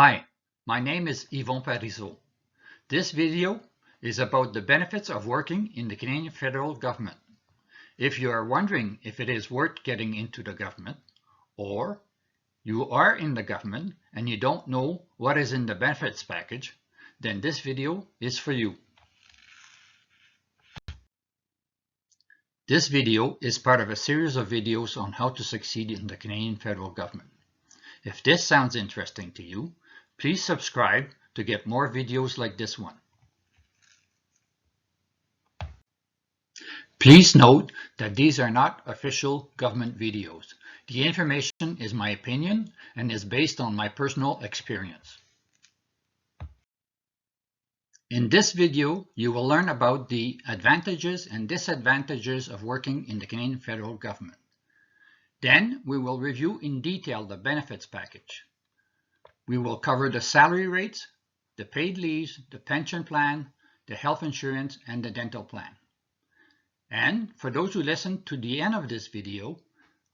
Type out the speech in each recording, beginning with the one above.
Hi, my name is Yvon Parizeau. This video is about the benefits of working in the Canadian federal government. If you are wondering if it is worth getting into the government, or you are in the government and you don't know what is in the benefits package, then this video is for you. This video is part of a series of videos on how to succeed in the Canadian federal government. If this sounds interesting to you, please subscribe to get more videos like this one. Please note that these are not official government videos. The information is my opinion and is based on my personal experience. In this video, you will learn about the advantages and disadvantages of working in the Canadian federal government. Then we will review in detail the benefits package. We will cover the salary rates, the paid leaves, the pension plan, the health insurance, and the dental plan. And for those who listen to the end of this video,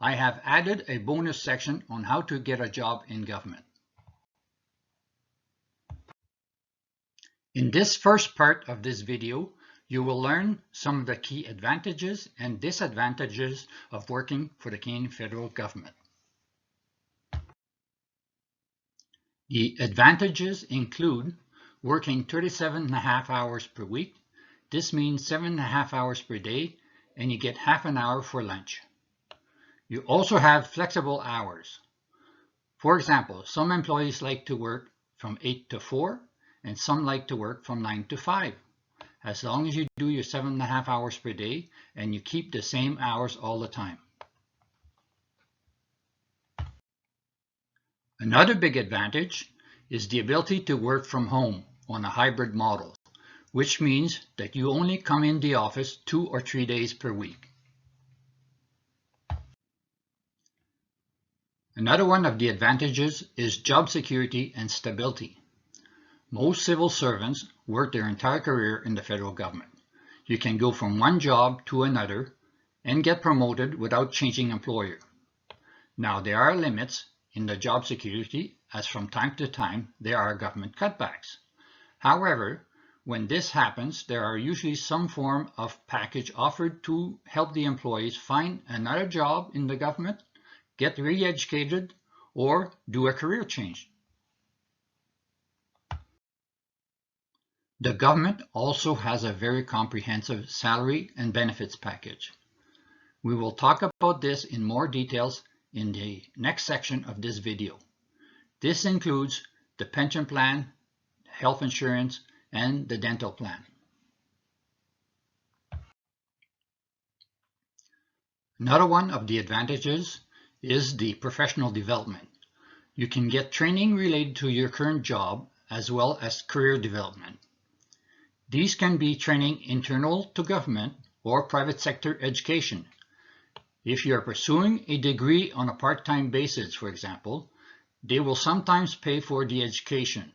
I have added a bonus section on how to get a job in government. In this first part of this video, you will learn some of the key advantages and disadvantages of working for the Canadian federal government. The advantages include working 37.5 hours per week. This means 7.5 hours per day, and you get half an hour for lunch. You also have flexible hours. For example, some employees like to work from 8 to 4, and some like to work from 9 to 5. As long as you do your 7.5 hours per day, and you keep the same hours all the time. Another big advantage is the ability to work from home on a hybrid model, which means that you only come in the office 2 or 3 days per week. Another one of the advantages is job security and stability. Most civil servants work their entire career in the federal government. You can go from one job to another and get promoted without changing employer. Now, there are limits in the job security, as from time to time there are government cutbacks. However, when this happens, there are usually some form of package offered to help the employees find another job in the government, get re-educated, or do a career change. The government also has a very comprehensive salary and benefits package. We will talk about this in more details in the next section of this video. This includes the pension plan, health insurance, and the dental plan. Another one of the advantages is the professional development. You can get training related to your current job as well as career development. These can be training internal to government or private sector education. If you are pursuing a degree on a part-time basis, for example, they will sometimes pay for the education.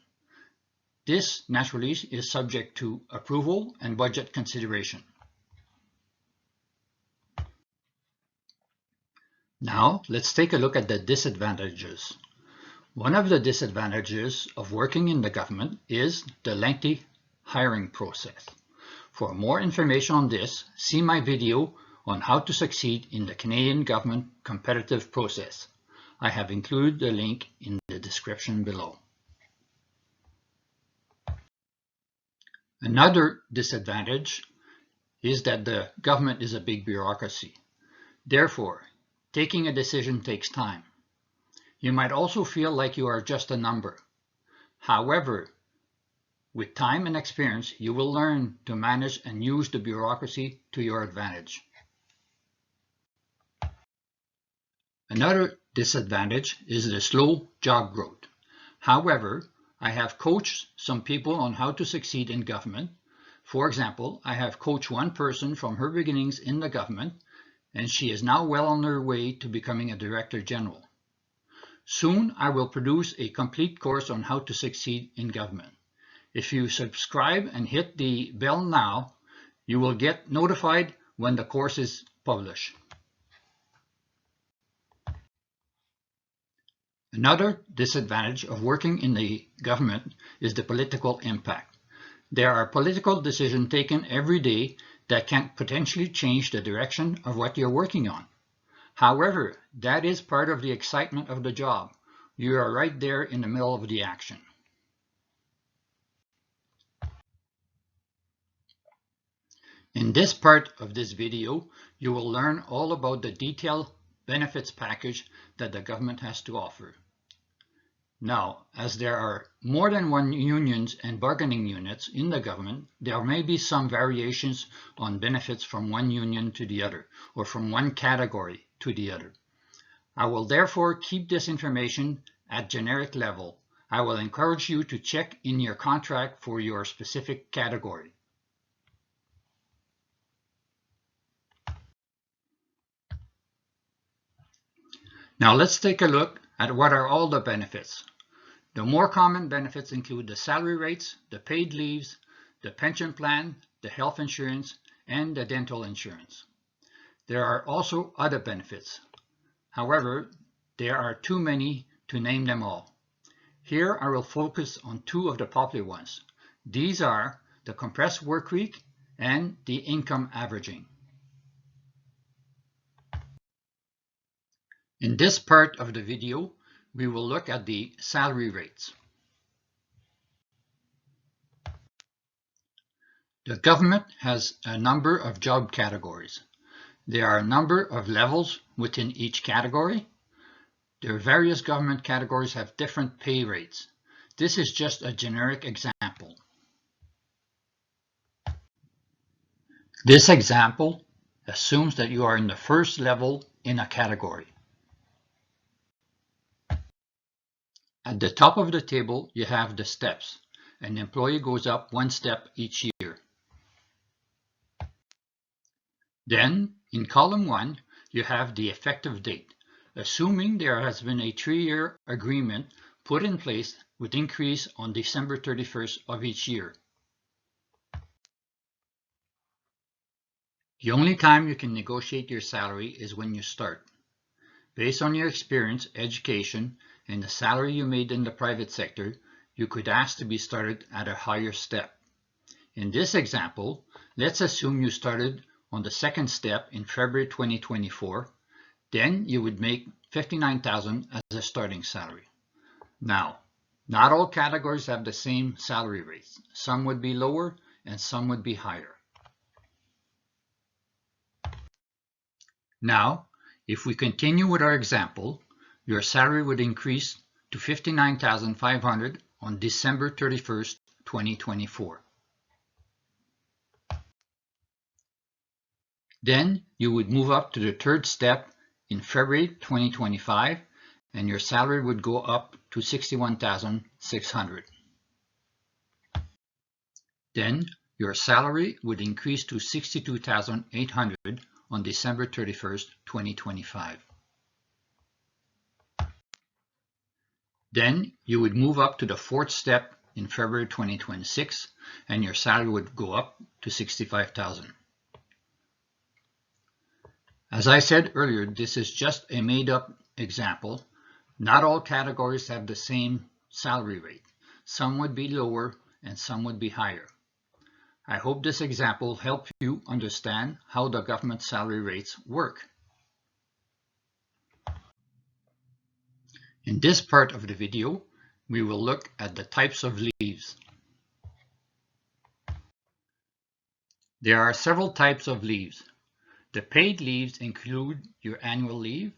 This naturally is subject to approval and budget consideration. Now, let's take a look at the disadvantages. One of the disadvantages of working in the government is the lengthy hiring process. For more information on this, see my video on how to succeed in the Canadian government competitive process. I have included the link in the description below. Another disadvantage is that the government is a big bureaucracy. Therefore, taking a decision takes time. You might also feel like you are just a number. However, with time and experience, you will learn to manage and use the bureaucracy to your advantage. Another disadvantage is the slow job growth. However, I have coached some people on how to succeed in government. For example, I have coached one person from her beginnings in the government, and she is now well on her way to becoming a Director General. Soon, I will produce a complete course on how to succeed in government. If you subscribe and hit the bell now, you will get notified when the course is published. Another disadvantage of working in the government is the political impact. There are political decisions taken every day that can potentially change the direction of what you're working on. However, that is part of the excitement of the job. You are right there in the middle of the action. In this part of this video, you will learn all about the detailed benefits package that the government has to offer. Now, as there are more than one unions and bargaining units in the government, there may be some variations on benefits from one union to the other, or from one category to the other. I will therefore keep this information at generic level. I will encourage you to check in your contract for your specific category. Now let's take a look at what are all the benefits. The more common benefits include the salary rates, the paid leaves, the pension plan, the health insurance, and the dental insurance. There are also other benefits. However, there are too many to name them all. Here I will focus on two of the popular ones. These are the compressed work week and the income averaging. In this part of the video, we will look at the salary rates. The government has a number of job categories. There are a number of levels within each category. The various government categories have different pay rates. This is just a generic example. This example assumes that you are in the first level in a category. At the top of the table, you have the steps. An employee goes up one step each year. Then, in column 1, you have the effective date, assuming there has been a 3-year agreement put in place with increase on December 31st of each year. The only time you can negotiate your salary is when you start. Based on your experience, education, and the salary you made in the private sector, you could ask to be started at a higher step. In this example, let's assume you started on the second step in February 2024, then you would make $59,000 as a starting salary. Now, not all categories have the same salary rates. Some would be lower and some would be higher. Now, if we continue with our example, your salary would increase to $59,500 on December 31st, 2024. Then you would move up to the third step in February 2025, and your salary would go up to $61,600. Then your salary would increase to $62,800 on December 31st, 2025. Then you would move up to the fourth step in February 2026, and your salary would go up to $65,000. As I said earlier, this is just a made-up example. Not all categories have the same salary rate. Some would be lower and some would be higher. I hope this example helped you understand how the government salary rates work. In this part of the video, we will look at the types of leaves. There are several types of leaves. The paid leaves include your annual leave.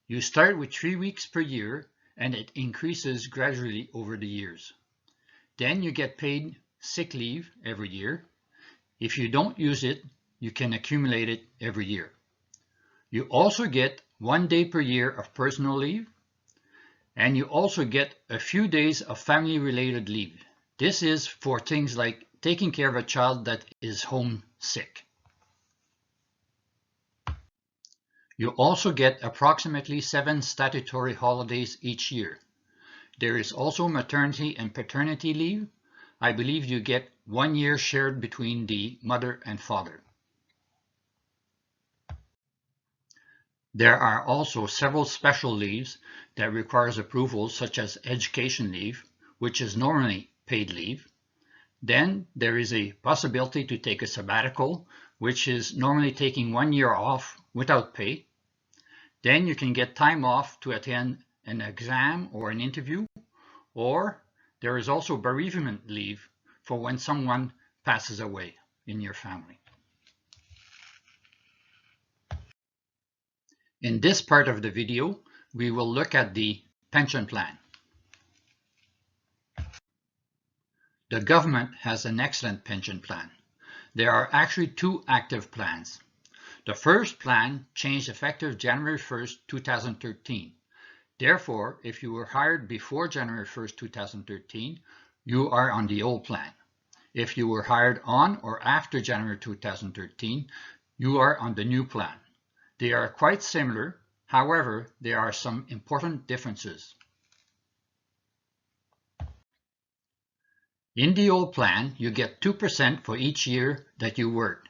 You start with 3 weeks per year, and it increases gradually over the years. Then you get paid sick leave every year. If you don't use it, you can accumulate it every year. You also get 1 day per year of personal leave, and you also get a few days of family-related leave. This is for things like taking care of a child that is homesick. You also get approximately 7 statutory holidays each year. There is also maternity and paternity leave. I believe you get 1 year shared between the mother and father. There are also several special leaves that requires approval, such as education leave, which is normally paid leave. Then there is a possibility to take a sabbatical, which is normally taking 1 year off without pay. Then you can get time off to attend an exam or an interview, or there is also bereavement leave for when someone passes away in your family. In this part of the video, we will look at the pension plan. The government has an excellent pension plan. There are actually two active plans. The first plan changed effective January 1st, 2013. Therefore, if you were hired before January 1st, 2013, you are on the old plan. If you were hired on or after January 2013, you are on the new plan. They are quite similar, however, there are some important differences. In the old plan, you get 2% for each year that you worked.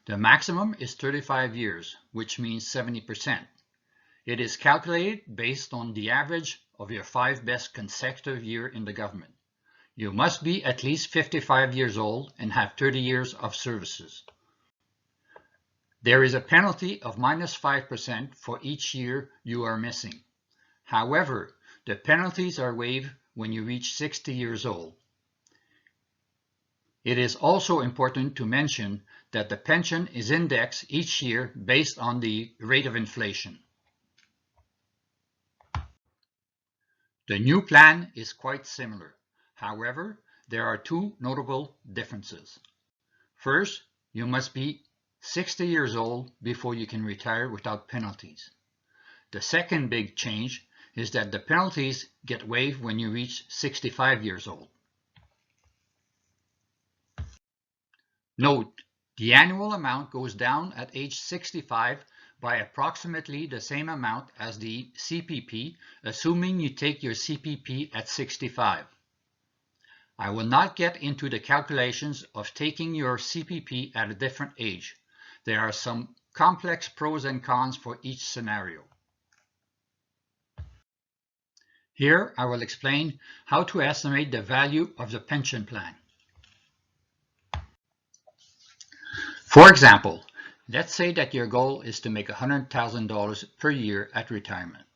The maximum is 35 years, which means 70%. It is calculated based on the average of your 5 best consecutive years in the government. You must be at least 55 years old and have 30 years of services. There is a penalty of -5% for each year you are missing. However, the penalties are waived when you reach 60 years old. It is also important to mention that the pension is indexed each year based on the rate of inflation. The new plan is quite similar. However, there are two notable differences. First, you must be 60 years old before you can retire without penalties. The second big change is that the penalties get waived when you reach 65 years old. Note, the annual amount goes down at age 65 by approximately the same amount as the CPP, assuming you take your CPP at 65. I will not get into the calculations of taking your CPP at a different age. There are some complex pros and cons for each scenario. Here I will explain how to estimate the value of the pension plan. For example, let's say that your goal is to make $100,000 per year at retirement.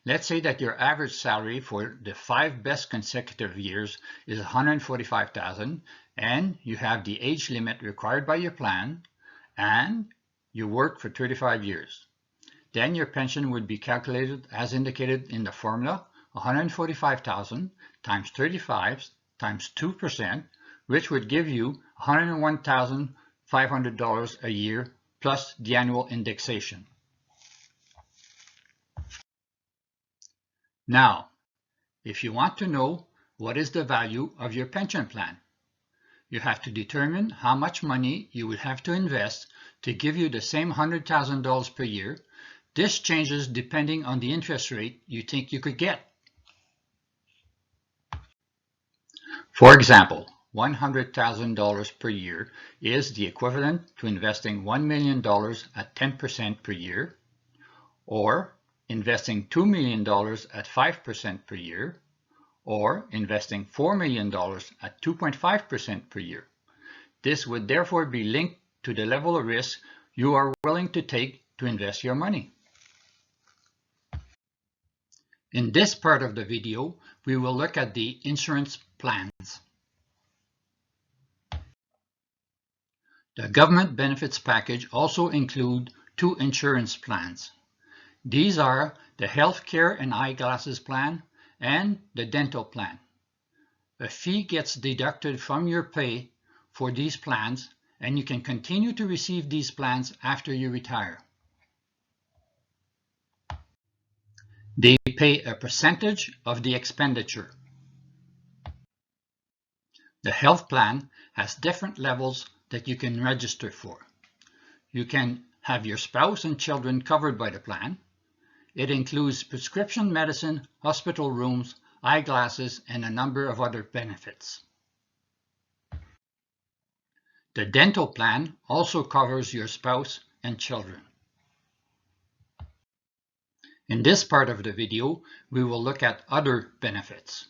Let's say that your average salary for the 5 best consecutive years is $145,000 and you have the age limit required by your plan and you work for 35 years. Then your pension would be calculated as indicated in the formula, $145,000 times 35 times 2%, which would give you $101,500 a year plus the annual indexation. Now, if you want to know what is the value of your pension plan, you have to determine how much money you would have to invest to give you the same $100,000 per year. This changes depending on the interest rate you think you could get. For example, $100,000 per year is the equivalent to investing $1 million at 10% per year, or investing $2 million at 5% per year, or investing $4 million at 2.5% per year. This would therefore be linked to the level of risk you are willing to take to invest your money. In this part of the video, we will look at the insurance plans. The government benefits package also includes two insurance plans. These are the health care and eyeglasses plan and the dental plan. A fee gets deducted from your pay for these plans, and you can continue to receive these plans after you retire. They pay a percentage of the expenditure. The health plan has different levels that you can register for. You can have your spouse and children covered by the plan. It includes prescription medicine, hospital rooms, eyeglasses, and a number of other benefits. The dental plan also covers your spouse and children. In this part of the video, we will look at other benefits.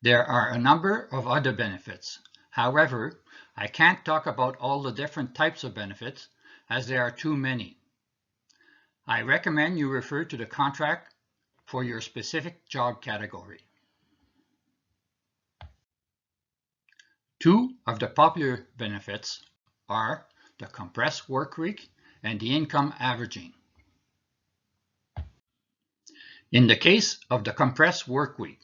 There are a number of other benefits. However, I can't talk about all the different types of benefits as there are too many. I recommend you refer to the contract for your specific job category. Two of the popular benefits are the compressed work week and the income averaging. In the case of the compressed work week,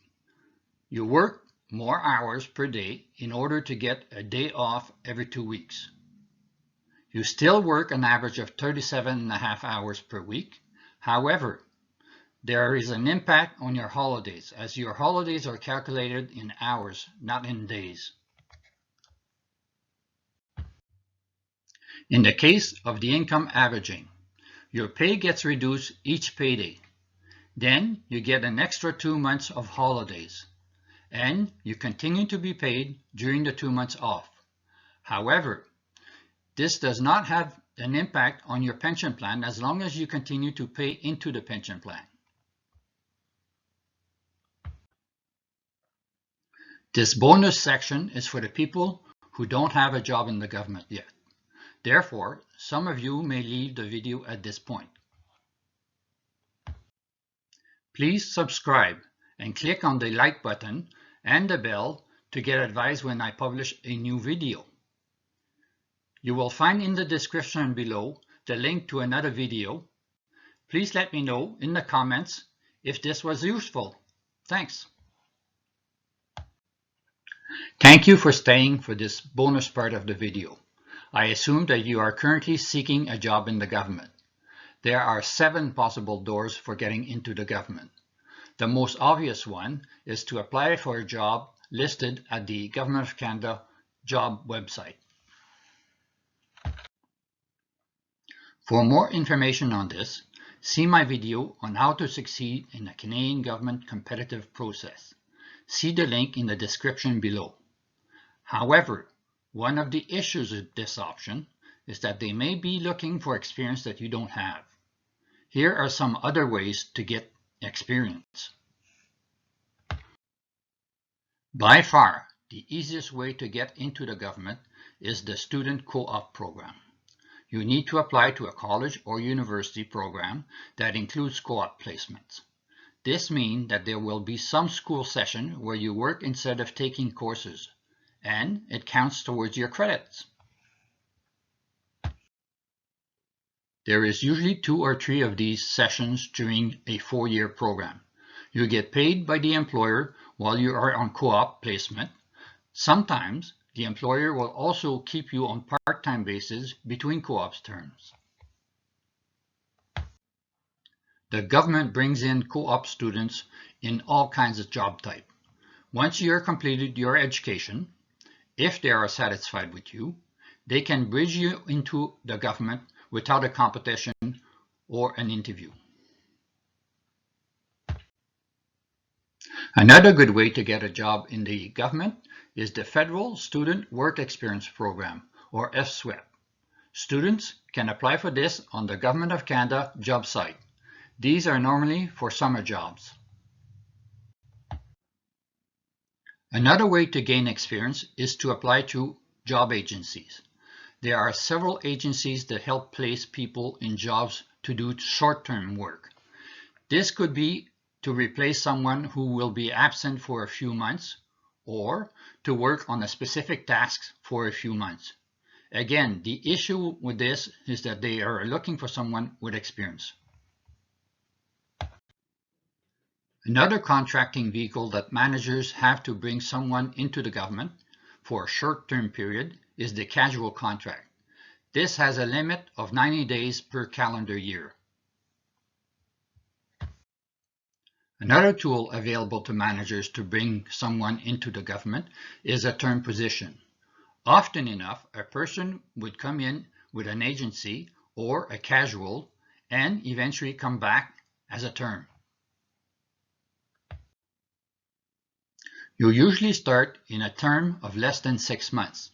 you work more hours per day in order to get a day off every 2 weeks. You still work an average of 37.5 hours per week. However, there is an impact on your holidays, as your holidays are calculated in hours, not in days. In the case of the income averaging, your pay gets reduced each payday. Then you get an extra 2 months of holidays, and you continue to be paid during the 2 months off. However, this does not have an impact on your pension plan as long as you continue to pay into the pension plan. This bonus section is for the people who don't have a job in the government yet. Therefore, some of you may leave the video at this point. Please subscribe and click on the like button and the bell to get advised when I publish a new video. You will find in the description below the link to another video. Please let me know in the comments if this was useful. Thanks. Thank you for staying for this bonus part of the video. I assume that you are currently seeking a job in the government. There are 7 possible doors for getting into the government. The most obvious one is to apply for a job listed at the Government of Canada job website. For more information on this, see my video on how to succeed in the Canadian government competitive process. See the link in the description below. However, one of the issues with this option is that they may be looking for experience that you don't have. Here are some other ways to get experience. By far, the easiest way to get into the government is the student co-op program. You need to apply to a college or university program that includes co-op placements. This means that there will be some school session where you work instead of taking courses, and it counts towards your credits. There is usually 2 or 3 of these sessions during a 4-year program. You get paid by the employer while you are on co-op placement. Sometimes the employer will also keep you on part-time basis between co-op terms. The government brings in co-op students in all kinds of job type. Once you have completed your education, if they are satisfied with you, they can bridge you into the government without a competition or an interview. Another good way to get a job in the government is the Federal Student Work Experience Program, or FSWEP. Students can apply for this on the Government of Canada job site. These are normally for summer jobs. Another way to gain experience is to apply to job agencies. There are several agencies that help place people in jobs to do short-term work. This could be to replace someone who will be absent for a few months, or to work on a specific task for a few months. Again, the issue with this is that they are looking for someone with experience. Another contracting vehicle that managers have to bring someone into the government for a short-term period is the casual contract. This has a limit of 90 days per calendar year. Another tool available to managers to bring someone into the government is a term position. Often enough, a person would come in with an agency or a casual and eventually come back as a term. You usually start in a term of less than 6 months.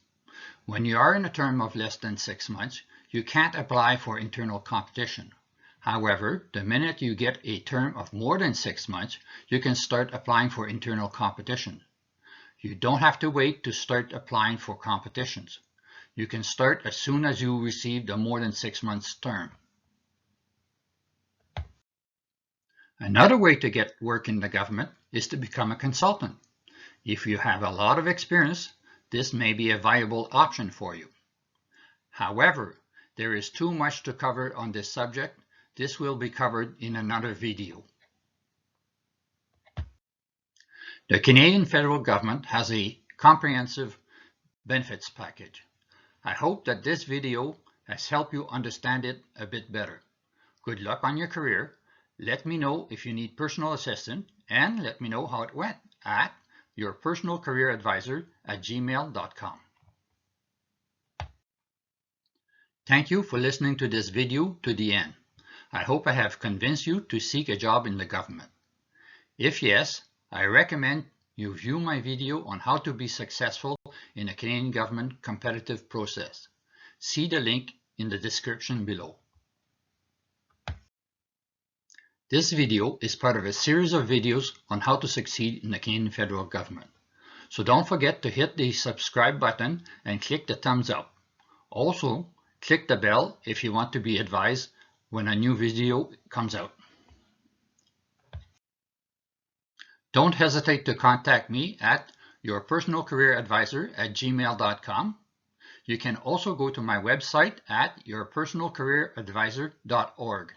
When you are in a term of less than 6 months, you can't apply for internal competition. However, the minute you get a term of more than 6 months, you can start applying for internal competition. You don't have to wait to start applying for competitions. You can start as soon as you receive the more than 6 months term. Another way to get work in the government is to become a consultant. If you have a lot of experience, this may be a viable option for you. However, there is too much to cover on this subject. This will be covered in another video. The Canadian federal government has a comprehensive benefits package. I hope that this video has helped you understand it a bit better. Good luck on your career. Let me know if you need personal assistance, and let me know how it went at yourpersonalcareeradvisor@gmail.com. Thank you for listening to this video to the end. I hope I have convinced you to seek a job in the government. If yes, I recommend you view my video on how to be successful in the Canadian government competitive process. See the link in the description below. This video is part of a series of videos on how to succeed in the Canadian federal government. So don't forget to hit the subscribe button and click the thumbs up. Also, click the bell if you want to be advised when a new video comes out. Don't hesitate to contact me at yourpersonalcareeradvisor@gmail.com. You can also go to my website at yourpersonalcareeradvisor.org.